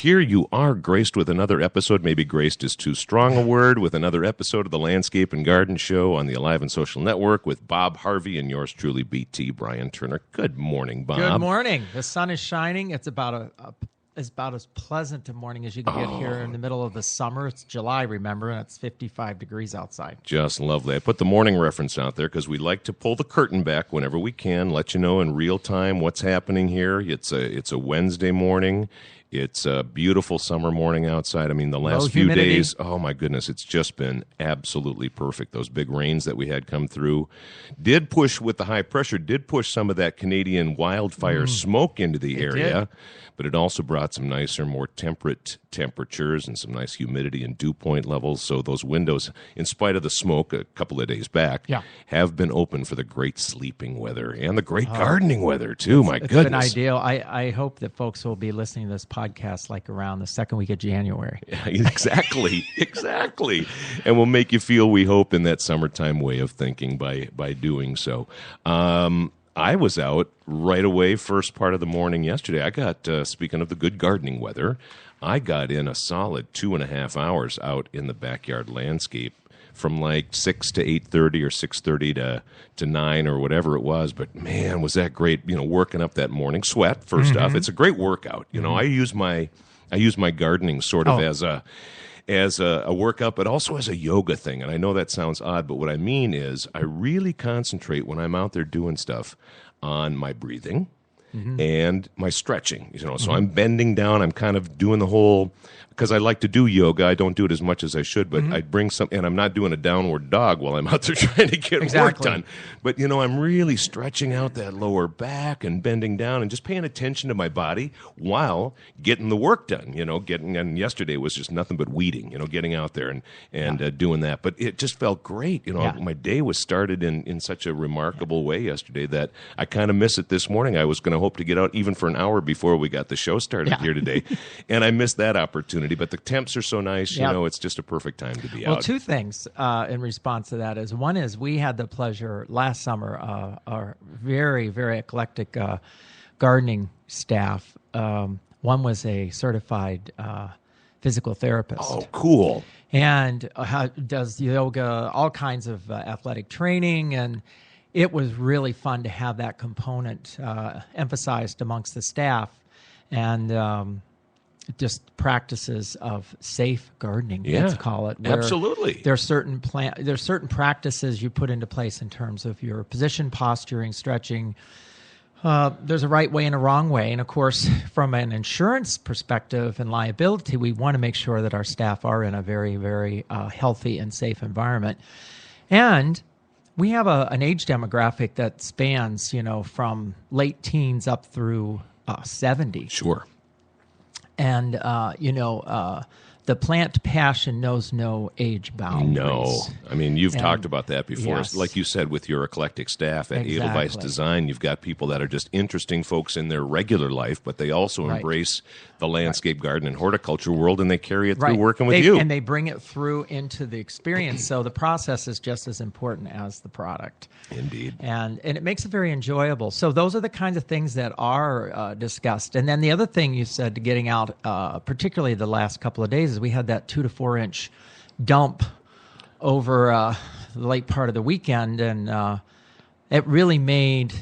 here you are, graced with another episode. Maybe graced is too strong a word. With another episode of the Landscape and Garden Show on the Alive and Social Network with Bob Harvey and yours truly, BT Brian Turner. Good morning, Bob. Good morning. The sun is shining. It's about as pleasant a morning as you can get here in the middle of the summer. It's July, remember, and it's 55 degrees outside. Just lovely. I put the morning reference out there because we like to pull the curtain back whenever we can, let you know in real time what's happening here. It's a Wednesday morning. It's a beautiful summer morning outside. I mean, the last few days, oh my goodness, it's just been absolutely perfect. Those big rains that we had come through did push, with the high pressure, did push some of that Canadian wildfire smoke into the area. But it also brought some nicer, more temperate temperatures and some nice humidity and dew point levels. So those windows, in spite of the smoke a couple of days back, have been open for the great sleeping weather and the great gardening weather, too. My goodness. It's been ideal. I hope that folks will be listening to this podcast like around the second week of January. Yeah, exactly. And we'll make you feel, we hope, in that summertime way of thinking by doing so. I was out right away first part of the morning yesterday. I got, speaking of the good gardening weather, I got in a solid 2.5 hours out in the backyard landscape from like 6 to 8:30 or 6:30 to 9 or whatever it was. But man, was that great, working up that morning sweat first off. It's a great workout. I use my gardening sort of as a workout, but also as a yoga thing. And I know that sounds odd, but what I mean is I really concentrate when I'm out there doing stuff on my breathing and my stretching. So I'm bending down. I'm kind of doing the whole, because I like to do yoga. I don't do it as much as I should, but I bring some, and I'm not doing a downward dog while I'm out there trying to get work done. But, I'm really stretching out that lower back and bending down and just paying attention to my body while getting the work done, and yesterday was just nothing but weeding, getting out there and doing that. But it just felt great. My day was started in such a remarkable way yesterday that I kind of miss it this morning. I was going to hope to get out even for an hour before we got the show started here today. And I missed that opportunity. But the temps are so nice, it's just a perfect time to be out. Well, two things in response to that is, one is we had the pleasure last summer, our very, very eclectic gardening staff. One was a certified physical therapist. Oh, cool. And does yoga, all kinds of athletic training, and it was really fun to have that component emphasized amongst the staff. And just practices of safe gardening, let's call it. Absolutely. There's certain practices you put into place in terms of your position, posturing, stretching. There's a right way and a wrong way. And of course, from an insurance perspective and liability, we want to make sure that our staff are in a very, very healthy and safe environment. And we have an age demographic that spans, from late teens up through 70. Sure. And, the plant passion knows no age boundaries. No. I mean, you've talked about that before. Yes. Like you said, with your eclectic staff at Edelweiss Design, you've got people that are just interesting folks in their regular life, but they also embrace the landscape garden and horticulture world, and they carry it through working with you. And they bring it through into the experience. So the process is just as important as the product. Indeed. And it makes it very enjoyable. So those are the kinds of things that are discussed. And then the other thing you said, getting out, particularly the last couple of days, is we had that 2 to 4 inch dump over the late part of the weekend. And it really made,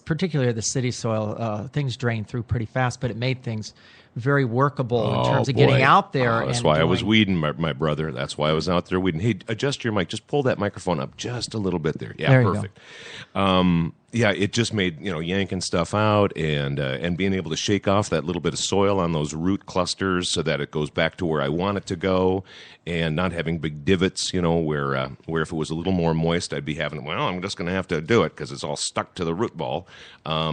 particularly the city soil, things drained through pretty fast, but it made things very workable in terms of getting out there. That's why I was weeding, my brother. That's why I was out there weeding. Hey, adjust your mic. Just pull that microphone up just a little bit there. Yeah, there perfect. It just made, yanking stuff out and being able to shake off that little bit of soil on those root clusters so that it goes back to where I want it to go, and not having big divots, where if it was a little more moist, I'd be having, I'm just going to have to do it because it's all stuck to the root ball.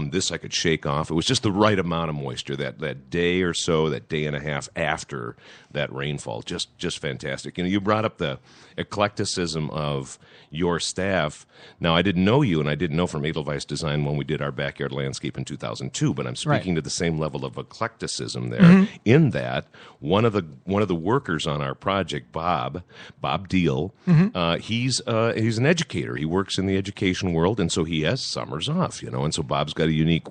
This I could shake off. It was just the right amount of moisture that day or so, that day and a half after that rainfall. Just fantastic. You brought up the eclecticism of your staff. Now, I didn't know you, and I didn't know from Edelweiss Design when we did our backyard landscape in 2002, but I'm speaking to the same level of eclecticism there, in that one of the workers on our project, Bob Deal, he's an educator. He works in the education world, and so he has summers off, and so Bob's got a unique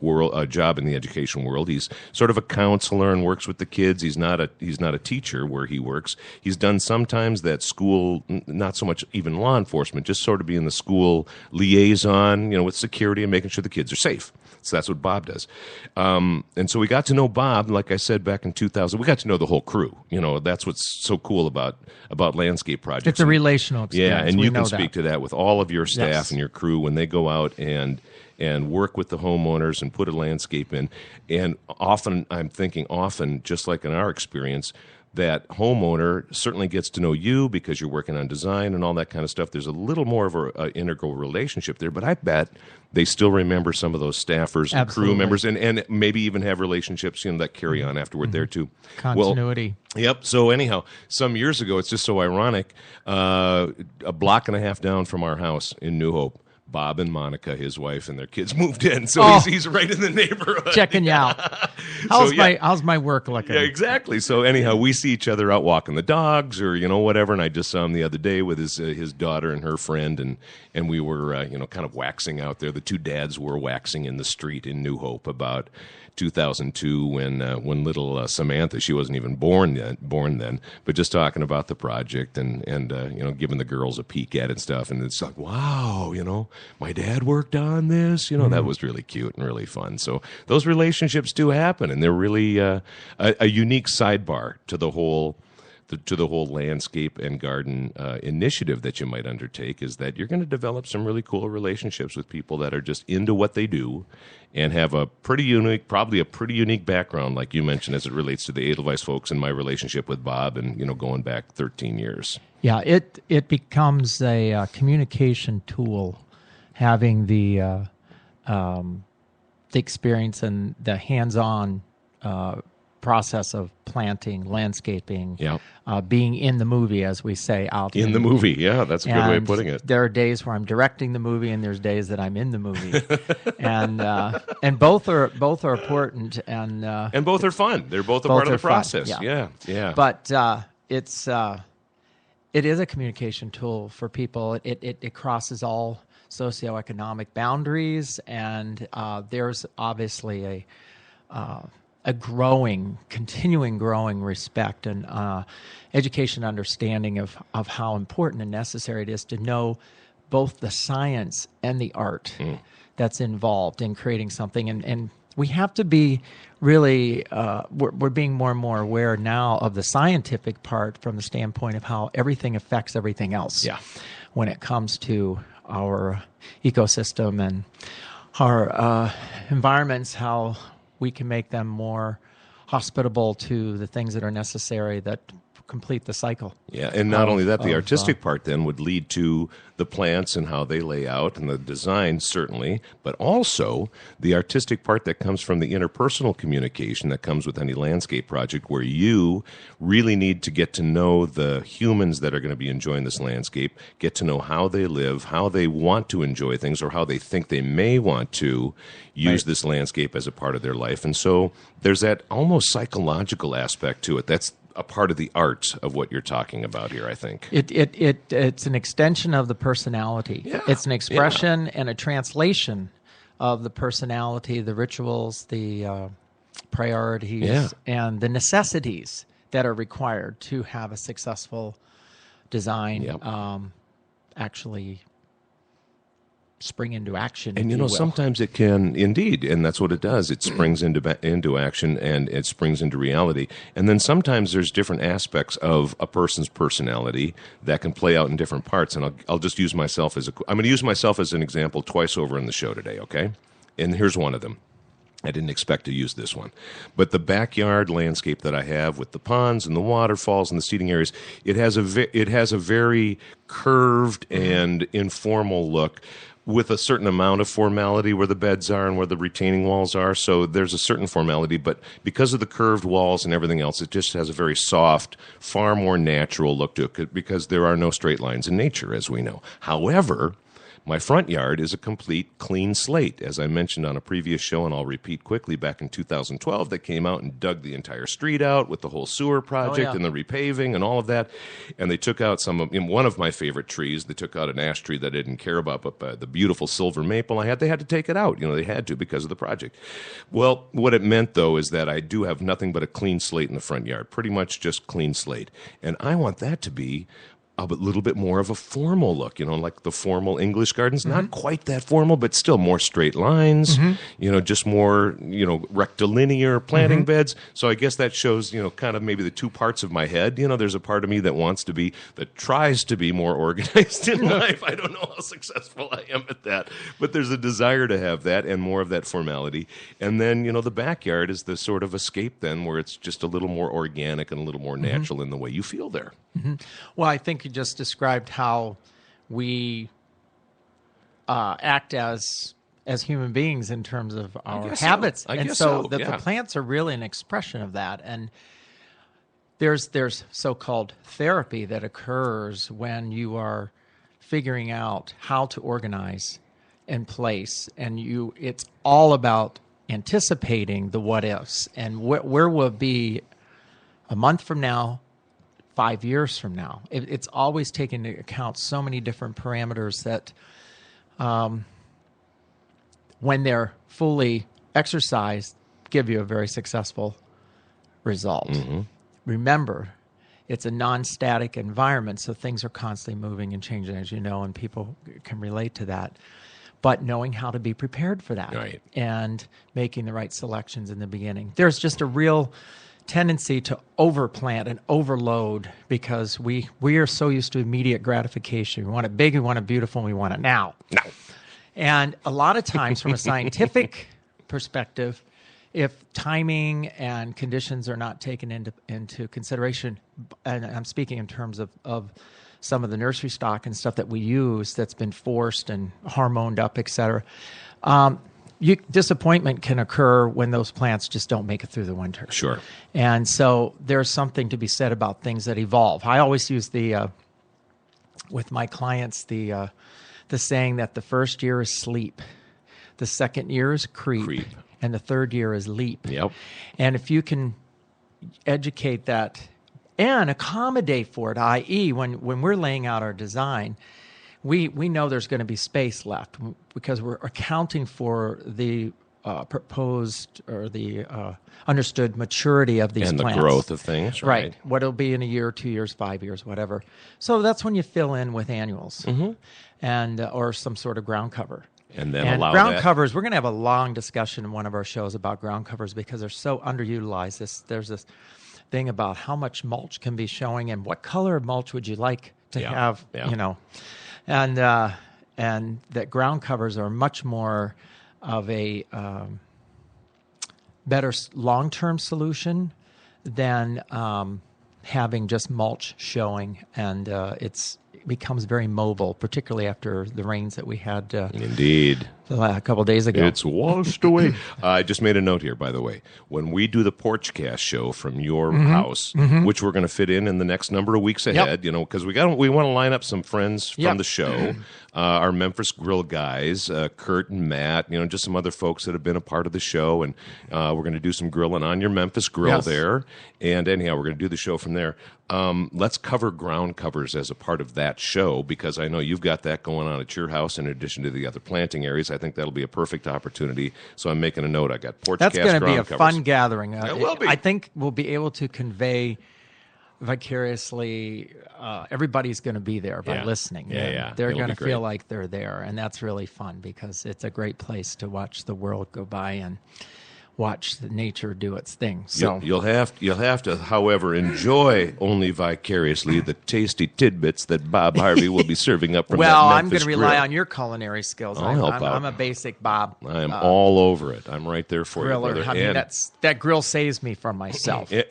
job in the education world. He's sort of a counselor counselor and works with the kids. He's not a teacher where he works. He's done sometimes that school, not so much even law enforcement, just sort of being the school liaison, with security and making sure the kids are safe. So that's what Bob does. And so we got to know Bob, like I said, back in 2000. We got to know the whole crew. That's what's so cool about landscape projects. It's a relational experience. Yeah, and you can speak to that with all of your staff and your crew when they go out and work with the homeowners and put a landscape in. And often, just like in our experience, that homeowner certainly gets to know you because you're working on design and all that kind of stuff. There's a little more of an integral relationship there, but I bet they still remember some of those staffers and crew members and maybe even have relationships that carry on afterward there too. Continuity. Well, yep. So anyhow, some years ago, it's just so ironic, a block and a half down from our house in New Hope, Bob and Monica, his wife, and their kids moved in, so he's right in the neighborhood. Checking you out. How's my work looking? Yeah, exactly. So anyhow, we see each other out walking the dogs or whatever, and I just saw him the other day with his daughter and her friend, and we were kind of waxing out there. The two dads were waxing in the street in New Hope about 2002 when little Samantha, she wasn't even born then, but just talking about the project and giving the girls a peek at it and stuff, and it's like, wow, my dad worked on this, that was really cute and really fun. So those relationships do happen, and they're really a unique sidebar to the whole landscape and garden initiative that you might undertake, is that you're going to develop some really cool relationships with people that are just into what they do and have probably a pretty unique background, like you mentioned, as it relates to the Edelweiss folks and my relationship with Bob and, going back 13 years. Yeah, it becomes a communication tool, having the experience and the hands-on process of planting, landscaping, being in the movie, as we say, out in the movie. Yeah, that's a good way of putting it. There are days where I'm directing the movie, and there's days that I'm in the movie, and both are important, and both are fun. They're both a part of the process. Yeah. But it is a communication tool for people. It crosses all socioeconomic boundaries, and there's obviously a continuing growing respect and education understanding of how important and necessary it is to know both the science and the art that's involved in creating something. And we have to be really, we're being more and more aware now of the scientific part from the standpoint of how everything affects everything else when it comes to our ecosystem and our environments, how we can make them more hospitable to the things that are necessary that complete the cycle. Yeah, and not only that, the artistic part then would lead to the plants and how they lay out and the design, certainly, but also the artistic part that comes from the interpersonal communication that comes with any landscape project, where you really need to get to know the humans that are going to be enjoying this landscape, get to know how they live, how they want to enjoy things, or how they think they may want to use this landscape as a part of their life. And so there's that almost psychological aspect to it. That's a part of the art of what you're talking about here, I think. It's an extension of the personality. Yeah. It's an expression and a translation of the personality, the rituals, the priorities, and the necessities that are required to have a successful design actually spring into action. And sometimes it can indeed, and that's what it does. It springs into action, and it springs into reality. And then sometimes there's different aspects of a person's personality that can play out in different parts. And I'll just use myself I'm going to use myself as an example twice over in the show today. Okay, and here's one of them. I didn't expect to use this one. But the backyard landscape that I have with the ponds and the waterfalls and the seating areas, it has a very curved and informal look, with a certain amount of formality where the beds are and where the retaining walls are. So there's a certain formality, but because of the curved walls and everything else, it just has a very soft, far more natural look to it, because there are no straight lines in nature, as we know. However, My front yard is a complete clean slate. As I mentioned on a previous show, and I'll repeat quickly, back in 2012, they came out and dug the entire street out with the whole sewer project and the repaving and all of that. And they took out one of my favorite trees. They took out an ash tree that I didn't care about, but the beautiful silver maple they had to take it out. They had to because of the project. Well, what it meant, though, is that I do have nothing but a clean slate in the front yard, pretty much just clean slate. And I want that to be a little bit more of a formal look, like the formal English gardens. Not quite that formal, but still more straight lines, just more, rectilinear planting beds. So I guess that shows, kind of maybe the two parts of my head. There's a part of me that tries to be more organized in life. I don't know how successful I am at that, but there's a desire to have that and more of that formality. And then, the backyard is the sort of escape then where it's just a little more organic and a little more natural in the way you feel there. Well, I think you just described how we act as human beings in terms of our habits. The plants are really an expression of that. And there's so-called therapy that occurs when you are figuring out how to organize and place. And it's all about anticipating the what ifs and where we'll be a month from now, 5 years from now. It's always taken into account so many different parameters that when they're fully exercised, give you a very successful result. Remember, it's a non-static environment, so things are constantly moving and changing, as you know, and people can relate to that. But knowing how to be prepared for that and making the right selections in the beginning. There's just a real tendency to overplant and overload because we are so used to immediate gratification. We want it big, we want it beautiful, and we want it now. And a lot of times from a scientific perspective, if timing and conditions are not taken into consideration, and I'm speaking in terms of some of the nursery stock and stuff that we use that's been forced and hormoned up, et cetera, disappointment can occur when those plants just don't make it through the winter. Sure. And so there's something to be said about things that evolve. I always use with my clients, the saying that the first year is sleep, the second year is creep. And the third year is leap. Yep. And if you can educate that and accommodate for it, i.e., when we're laying out our design, we know there's going to be space left because we're accounting for the proposed or the understood maturity of these plants. And the growth of things, right? What it'll be in a year, 2 years, 5 years, whatever. So that's when you fill in with annuals and or some sort of ground cover. And then allow ground covers, we're going to have a long discussion in one of our shows about ground covers because they're so underutilized. There's this thing about how much mulch can be showing and what color of mulch would you like to have, and that ground covers are much more of a better long-term solution than having just mulch showing, and it becomes very mobile, particularly after the rains that we had. Indeed. A couple of days ago. It's washed away. I just made a note here, by the way. When we do the Porchcast show from your house, which we're going to fit in the next number of weeks ahead, because we want to line up some friends from the show, our Memphis Grill guys, Kurt and Matt, just some other folks that have been a part of the show, and we're going to do some grilling on your Memphis Grill there. And anyhow, we're going to do the show from there. Let's cover ground covers as a part of that show because I know you've got that going on at your house in addition to the other planting areas. I think that'll be a perfect opportunity. So I'm making a note. I got Porchcast That's going to be a covers. fun gathering. It will be. I think we'll be able to convey vicariously. Everybody's going to be there by listening. They're going to feel like they're there, and that's really fun because it's a great place to watch the world go by and watch the nature do its thing. So you'll have to, however, enjoy only vicariously the tasty tidbits that Bob Harvey will be serving up from that Memphis I'm going to rely grill. on your culinary skills. I'll help out. I'm a basic Bob. I am all over it. I'm right there for griller. you, brother. I mean, that grill saves me from myself. It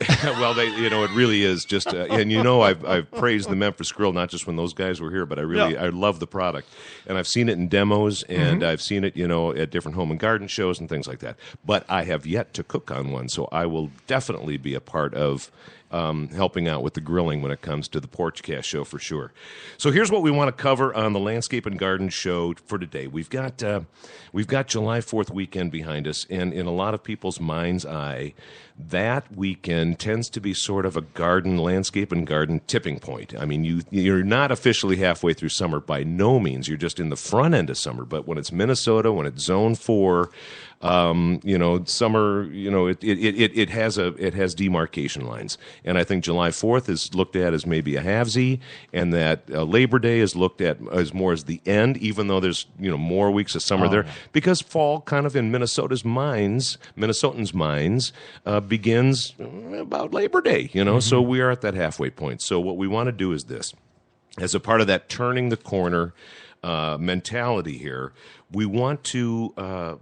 really is just, and I've praised the Memphis Grill not just when those guys were here, but I love the product, and I've seen it in demos, and I've seen it, at different home and garden shows and things like that. But I have yet to cook on one, so I will definitely be a part of helping out with the grilling when it comes to the Porchcast show for sure. So here's what we want to cover on the Landscape and Garden show for today. We've got July 4th weekend behind us, and in a lot of people's mind's eye, that weekend tends to be sort of a landscape and garden tipping point. I mean, you're not officially halfway through summer by no means. You're just in the front end of summer. But when it's Minnesota, when it's Zone 4, summer, it has demarcation lines. And I think July 4th is looked at as maybe a halvesy, and that Labor Day is looked at as more as the end, even though there's, more weeks of summer there. Because fall kind of in Minnesotans' minds begins about Labor Day, so we are at that halfway point. So what we want to do is this. As a part of that turning the corner mentality here, we want to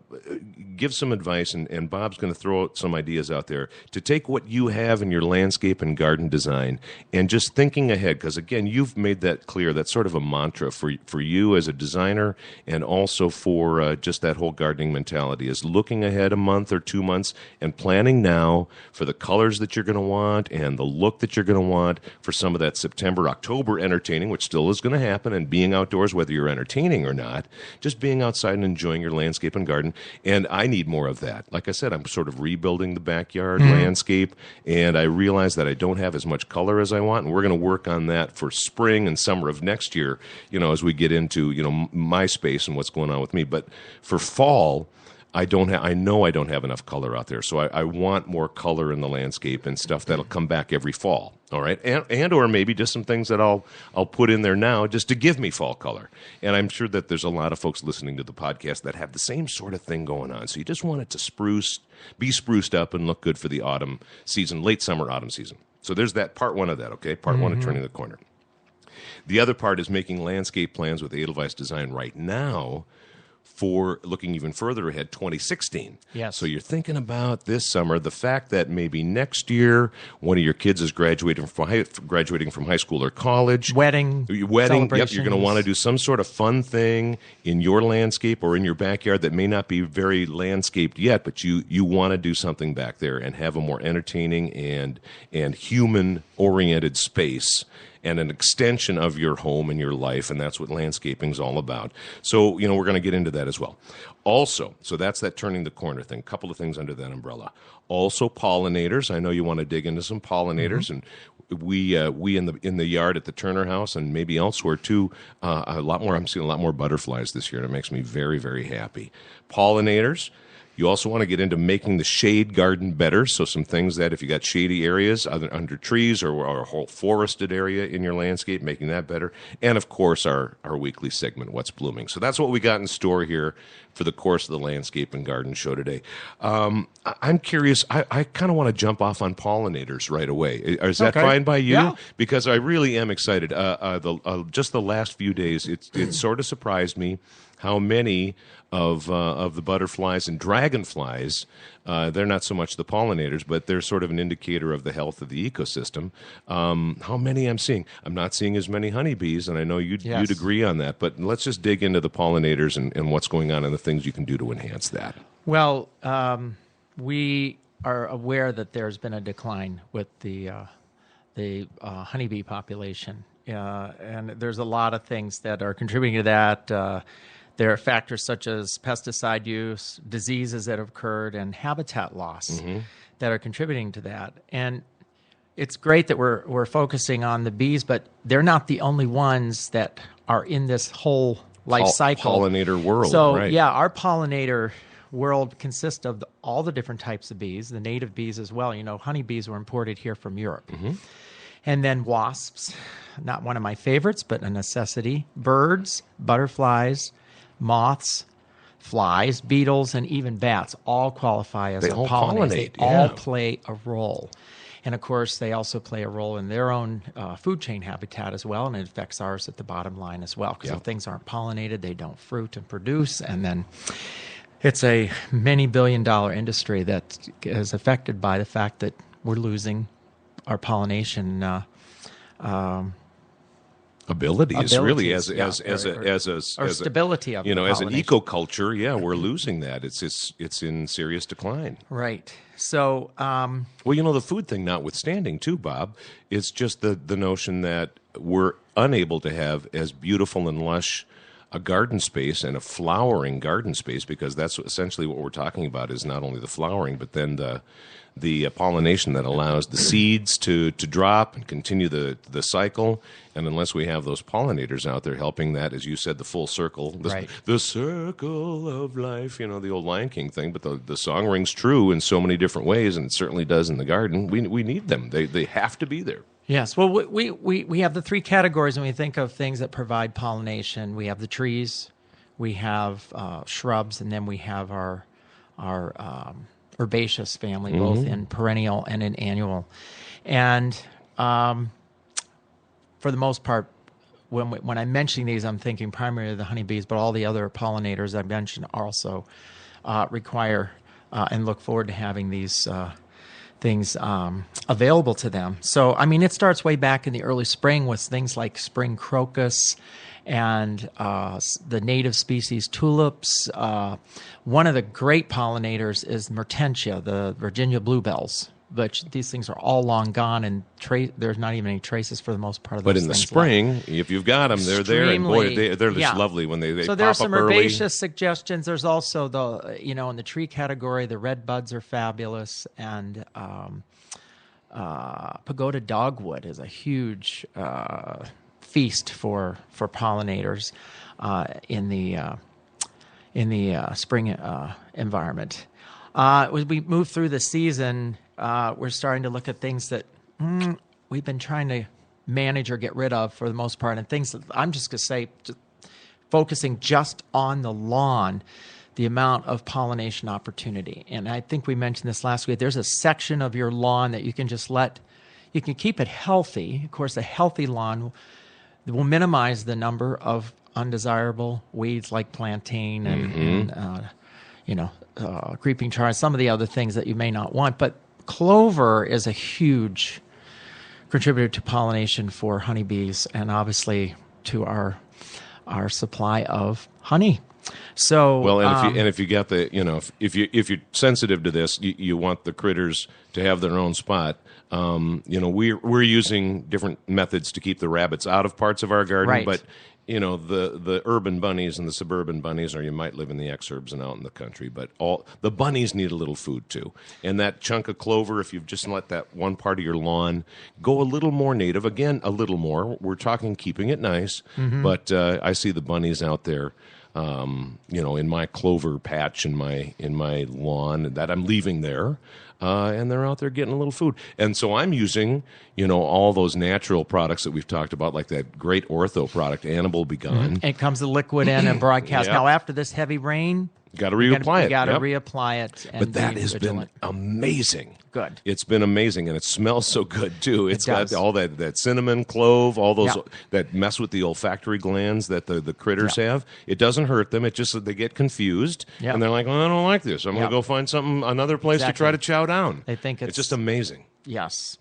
give some advice, and Bob's going to throw out some ideas out there to take what you have in your landscape and garden design and just thinking ahead, because, again, you've made that clear. That's sort of a mantra for you as a designer and also for just that whole gardening mentality is looking ahead a month or 2 months and planning now for the colors that you're going to want and the look that you're going to want for some of that September, October entertaining, which still is going to happen, and being outdoors, whether you're entertaining or not, just being outside and enjoying your landscape and garden. And I need more of that. Like I said, I'm sort of rebuilding the backyard landscape, and I realize that I don't have as much color as I want, and we're going to work on that for spring and summer of next year, as we get into, my space and what's going on with me. But for fall, I know I don't have enough color out there, so I want more color in the landscape and stuff that'll come back every fall. All right, and or maybe just some things that I'll put in there now just to give me fall color. And I'm sure that there's a lot of folks listening to the podcast that have the same sort of thing going on. So you just want it to be spruced up and look good for the autumn season, late summer, autumn season. So there's that part one of that. Okay, part one of turning the corner. The other part is making landscape plans with Edelweiss Design right now for looking even further ahead, 2016. Yes. So you're thinking about this summer, the fact that maybe next year one of your kids is graduating from high school or college. Wedding. Yep, you're going to want to do some sort of fun thing in your landscape or in your backyard that may not be very landscaped yet, but you want to do something back there and have a more entertaining and human-oriented space and an extension of your home and your life, and that's what landscaping is all about. So, we're going to get into that as well. Also, so that's that turning the corner thing. A couple of things under that umbrella. Also, pollinators. I know you want to dig into some pollinators, and we in the yard at the Turner House and maybe elsewhere too. I'm seeing a lot more butterflies this year, and it makes me very, very happy. Pollinators. You also want to get into making the shade garden better. So some things that if you got shady areas under trees or a whole forested area in your landscape, making that better. And, of course, our weekly segment, What's Blooming. So that's what we got in store here for the course of the Landscape and Garden show today. I'm curious. I kind of want to jump off on pollinators right away. Is that fine by you? Yeah. Because I really am excited. Just the last few days, it sort of surprised me how many of the butterflies and dragonflies, they're not so much the pollinators, but they're sort of an indicator of the health of the ecosystem. How many I'm seeing? I'm not seeing as many honeybees, and I know you'd agree on that, but let's just dig into the pollinators and what's going on and the things you can do to enhance that. Well, we are aware that there's been a decline with the honeybee population, and there's a lot of things that are contributing to that. There are factors such as pesticide use, diseases that have occurred, and habitat loss that are contributing to that. And it's great that we're focusing on the bees, but they're not the only ones that are in this whole life cycle. Pollinator world. So, right. Our pollinator world consists of all the different types of bees, the native bees as well. Honeybees were imported here from Europe. And then wasps, not one of my favorites, but a necessity. Birds, butterflies, moths, flies, beetles, and even bats all qualify as pollinators. They all play a role. And, of course, they also play a role in their own food chain habitat as well, and it affects ours at the bottom line as well. Because if things aren't pollinated, they don't fruit and produce, and then it's a many billion-dollar industry that is affected by the fact that we're losing our pollination abilities, really, as or stability of as an pollination. ecoculture. Yeah, we're losing that. It's in serious decline. Right. So, Well, the food thing notwithstanding, too, Bob, it's just the notion that we're unable to have as beautiful and lush a garden space and a flowering garden space, because that's essentially what we're talking about, is not only the flowering, but then the pollination that allows the seeds to drop and continue the cycle. And unless we have those pollinators out there helping that, as you said, the full circle, Right. the circle of life, the old Lion King thing, but the song rings true in so many different ways, and it certainly does in the garden. We need them. They have to be there. yes, well, we have the three categories when we think of things that provide pollination. We have the trees, we have shrubs, and then we have our herbaceous family, both in perennial and in annual. And for the most part, when I'm mentioning these, I'm thinking primarily of the honeybees, but all the other pollinators I mentioned also require and look forward to having these things available to them. So, I mean, it starts way back in the early spring with things like spring crocus and the native species tulips. One of the great pollinators is Mertensia, the Virginia bluebells. But these things are all long gone, and there's not even any traces for the most part of those But in the things spring, left. if you've got them, they're there, and boy, they're just lovely when they so pop there's some up early. herbaceous suggestions. There's also in the tree category, the red buds are fabulous, and pagoda dogwood is a huge feast for pollinators in the spring environment. As we move through the season, we're starting to look at things that we've been trying to manage or get rid of for the most part, and things that I'm just going to say, focusing just on the lawn, the amount of pollination opportunity. And I think we mentioned this last week. There's a section of your lawn that you can just you can keep it healthy. Of course, a healthy lawn will minimize the number of undesirable weeds like plantain and creeping chard, some of the other things that you may not want. But clover is a huge contributor to pollination for honeybees, and obviously to our supply of honey. So if you got if you're sensitive to this, you want the critters to have their own spot. We're using different methods to keep the rabbits out of parts of our garden, right. But the urban bunnies and the suburban bunnies, or you might live in the exurbs and out in the country, but all the bunnies need a little food too. And that chunk of clover, if you've just let that one part of your lawn go a little more native, again, a little more, we're talking keeping it nice, but I see the bunnies out there, in my clover patch in my lawn that I'm leaving there. And they're out there getting a little food. And so I'm using, all those natural products that we've talked about, like that great ortho product, Animal Be Gone. It comes the liquid in and broadcast. Yep. Now, after this heavy rain, Got to reapply it. You got to Yep. reapply it. And But that be has vigilant. been amazing. Good. It's been amazing, and it smells so good too. It's got does. all that cinnamon, clove, all those Yep. that mess with the olfactory glands that the critters have. It doesn't hurt them. It just they get confused, Yep. and they're like, "Well, I don't like this. I'm going Yep. to go find another place to try to chow down." They think it's just amazing. Yes.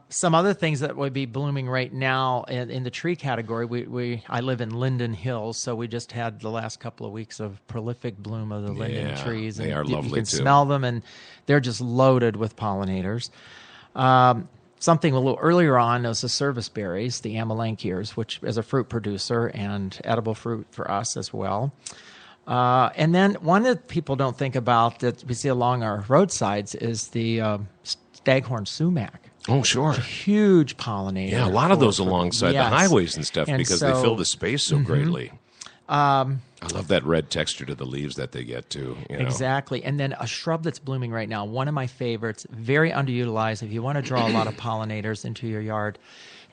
Some other things that would be blooming right now in the tree category. I live in Linden Hills, so we just had the last couple of weeks of prolific bloom of the linden Yeah, trees. they and are lovely, You can too. smell them, and they're just loaded with pollinators. Something a little earlier on was the service berries, the amelanchiers, which is a fruit producer and edible fruit for us as well. And then one that people don't think about that we see along our roadsides is the staghorn sumac. Oh, sure. Huge pollinator. Yeah, a lot of those alongside yes. the highways and stuff And because they so- fill the space so greatly. I love that red texture to the leaves that they get too. Exactly. And then a shrub that's blooming right now, one of my favorites, very underutilized. If you want to draw a lot of pollinators into your yard,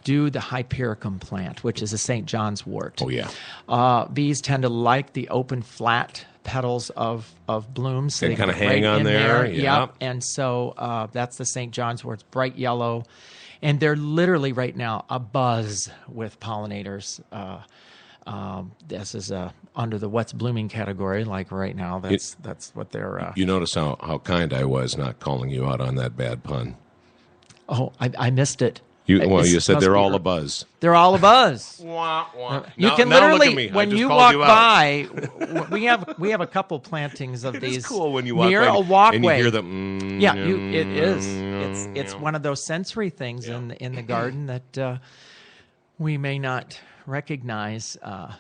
do the Hypericum plant, which is a St. John's wort. Oh, yeah. Bees tend to like the open, flat petals of blooms. So They kinda get hang on in there, yeah. Yep. And so that's the St. John's wort. It's bright yellow. And they're literally right now abuzz with pollinators. This is under the what's blooming category. Like right now, that's what they're. You notice how kind I was not calling you out on that bad pun. Oh, I missed it. You said must they're be all herb. a buzz. They're all a buzz. You can now look at literally, me. I when just you called walk you out. by, we have a couple plantings of It these is cool when you walk near by a walkway. and you hear the Yeah, it is. It's one of those sensory things in the garden that we may not recognize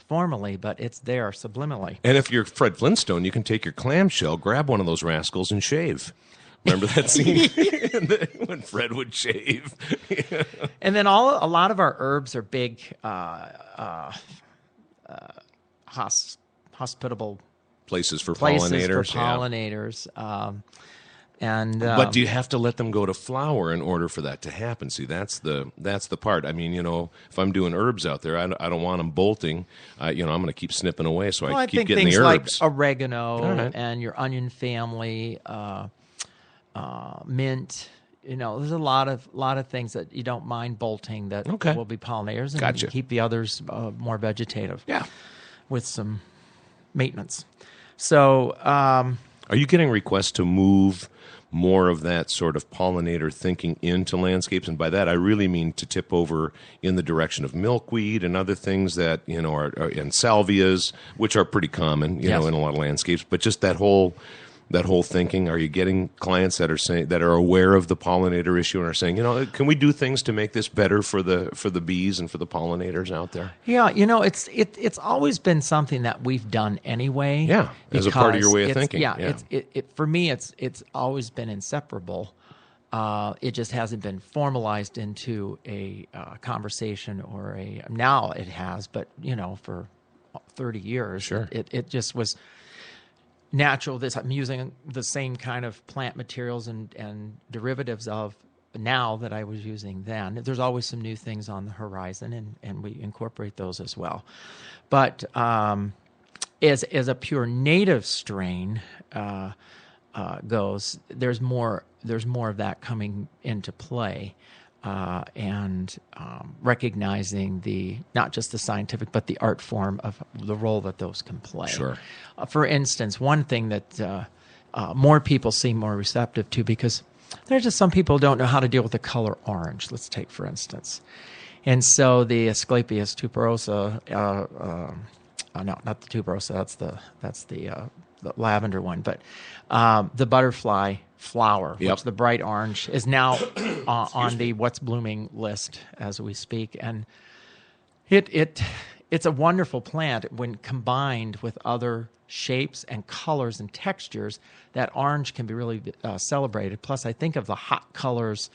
formally, but it's there subliminally. And if you're Fred Flintstone, you can take your clamshell, grab one of those rascals, and shave. Remember that scene when Fred would shave? And then a lot of our herbs are big, hospitable Places for places pollinators. for pollinators. But do you have to let them go to flower in order for that to happen? See, that's the part. I mean, if I'm doing herbs out there, I don't want them bolting. I'm going to keep snipping away, so I keep think getting things the herbs. like oregano right. and your onion family, mint. There's a lot of things that you don't mind bolting that will be pollinators, and Gotcha. keep the others more vegetative. Yeah. With some maintenance. So, are you getting requests to move more of that sort of pollinator thinking into landscapes? And by that, I really mean to tip over in the direction of milkweed and other things that, are and salvias, which are pretty common, Yes. in a lot of landscapes. But just that whole thinking, are you getting clients that are aware of the pollinator issue and are saying, can we do things to make this better for the bees and for the pollinators out there? yeah, it's always been something that we've done anyway. Yeah, as a part of your way of because thinking. Yeah, it for me, it's always been inseparable. It just hasn't been formalized into a conversation or now it has, but for 30 years, Sure. it just was natural. I'm using the same kind of plant materials and derivatives of now that I was using then. There's always some new things on the horizon, and we incorporate those as well. But as a pure native strain goes, there's more of that coming into play. And recognizing not just the scientific, but the art form of the role that those can play. Sure. For instance, one thing that more people seem more receptive to, because there's just some people who don't know how to deal with the color orange. Let's take, for instance. And so the Asclepias tuberosa, no, not the tuberosa, that's the lavender one, but the butterfly flower, Yep. which the bright orange is now on the what's blooming list as we speak, and it's a wonderful plant when combined with other shapes and colors and textures. That orange can be really celebrated. Plus, I think of the hot colors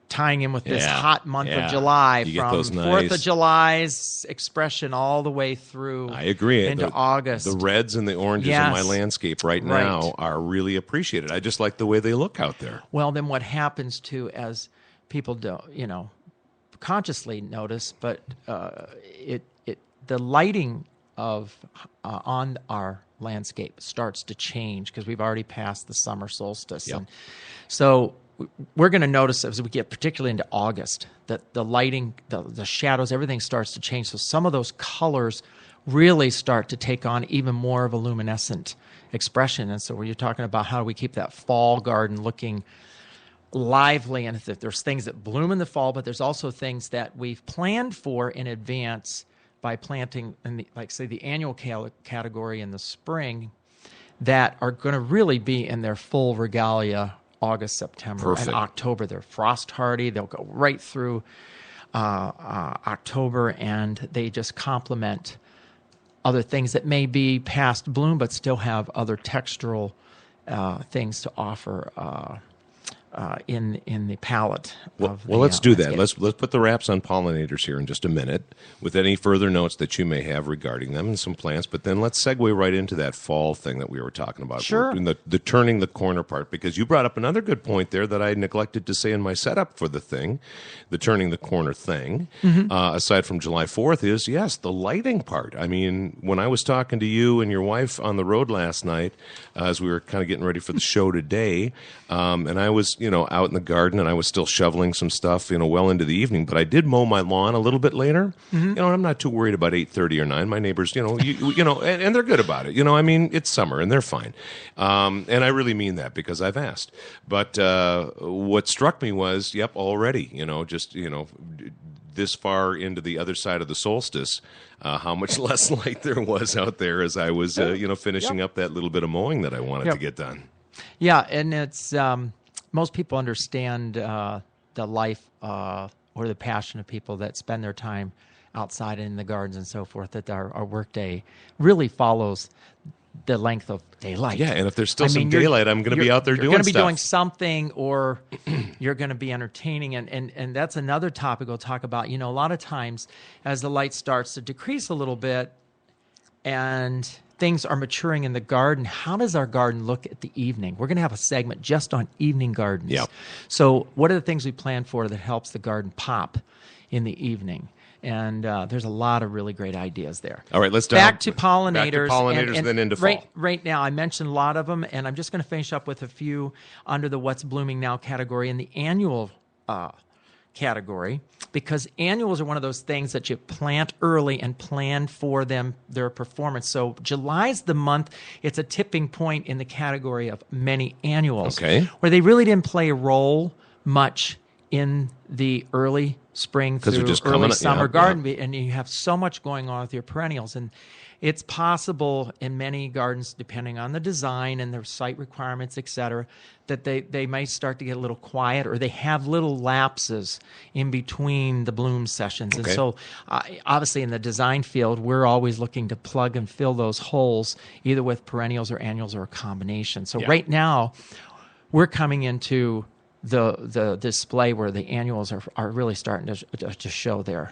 tying in with this hot month of July, You get from those 4th of nice- July's expression all the way through. I agree. Into August. The reds and the oranges in my Yes. landscape right Right. now are really appreciated. I just like the way they look out there. Well, then what happens too, as people don't, consciously notice, but the lighting of on our landscape starts to change because we've already passed the summer solstice, Yep. and so we're going to notice as we get particularly into August that the lighting, the shadows, everything starts to change. So some of those colors really start to take on even more of a luminescent expression. And so when you're talking about how do we keep that fall garden looking lively, and if there's things that bloom in the fall, but there's also things that we've planned for in advance by planting in the, like say the annual category in the spring, that are going to really be in their full regalia August, September, Perfect. and October. They're frost hardy. They'll go right through October, and they just complement other things that may be past bloom but still have other textural things to offer in the palette. Well, of the, let's do that. landscape. Let's put the wraps on pollinators here in just a minute with any further notes that you may have regarding them and some plants. But then let's segue right into that fall thing that we were talking about. Sure. In the turning the corner part, because you brought up another good point there that I neglected to say in my setup for the thing, the turning the corner thing, aside from July 4th, is, yes, the lighting part. I mean, when I was talking to you and your wife on the road last night, as we were kind of getting ready for the show today, and I was out in the garden and I was still shoveling some stuff, well into the evening. But I did mow my lawn a little bit later. And I'm not too worried about 8:30 or 9. My neighbors, and they're good about it. I mean, it's summer and they're fine. And I really mean that because I've asked. But what struck me was, already, this far into the other side of the solstice, how much less light there was out there as I was, finishing up that little bit of mowing that I wanted to get done. Yeah, and it's most people understand the life or the passion of people that spend their time outside in the gardens and so forth, that our workday really follows the length of daylight. Yeah, and if there's still some daylight, I'm going to be out there doing stuff. You're going to be doing something, or you're going to be entertaining, and that's another topic we'll talk about. A lot of times as the light starts to decrease a little bit and things are maturing in the garden, how does our garden look at the evening? We're going to have a segment just on evening gardens. Yep. So what are the things we plan for that helps the garden pop in the evening? And there's a lot of really great ideas there. All right, let's back to pollinators. And then into fall. Right now, I mentioned a lot of them, and I'm just going to finish up with a few under the What's Blooming Now category in the annual category, because annuals are one of those things that you plant early and plan for their performance. So July's the month. It's a tipping point in the category of many annuals, where they really didn't play a role much in the early spring through early summer garden. And you have so much going on with your perennials. And it's possible in many gardens, depending on the design and their site requirements, et cetera, that they might start to get a little quiet, or they have little lapses in between the bloom sessions. And so obviously in the design field, we're always looking to plug and fill those holes, either with perennials or annuals or a combination. So right now, we're coming into the display where the annuals are really starting to show their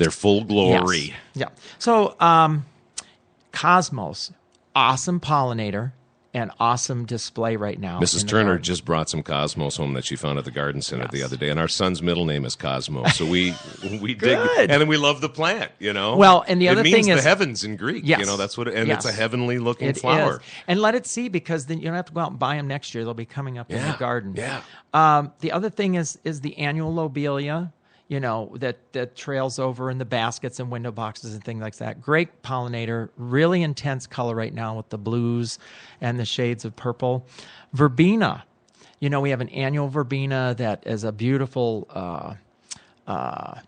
full glory. Yes. Yeah. So Cosmos, awesome pollinator and awesome display right now. Mrs. Turner just brought some Cosmos home that she found at the garden center the other day, and our son's middle name is Cosmos, so we dig, and then we love the plant. Well, and the other thing is it means the heavens in Greek. Yes. That's what, it's a heavenly looking flower. Is. And let it see, because then you don't have to go out and buy them next year. They'll be coming up in the garden. Yeah. The other thing is the annual lobelia. That trails over in the baskets and window boxes and things like that. Great pollinator, really intense color right now with the blues and the shades of purple. Verbena. We have an annual verbena that is a beautiful,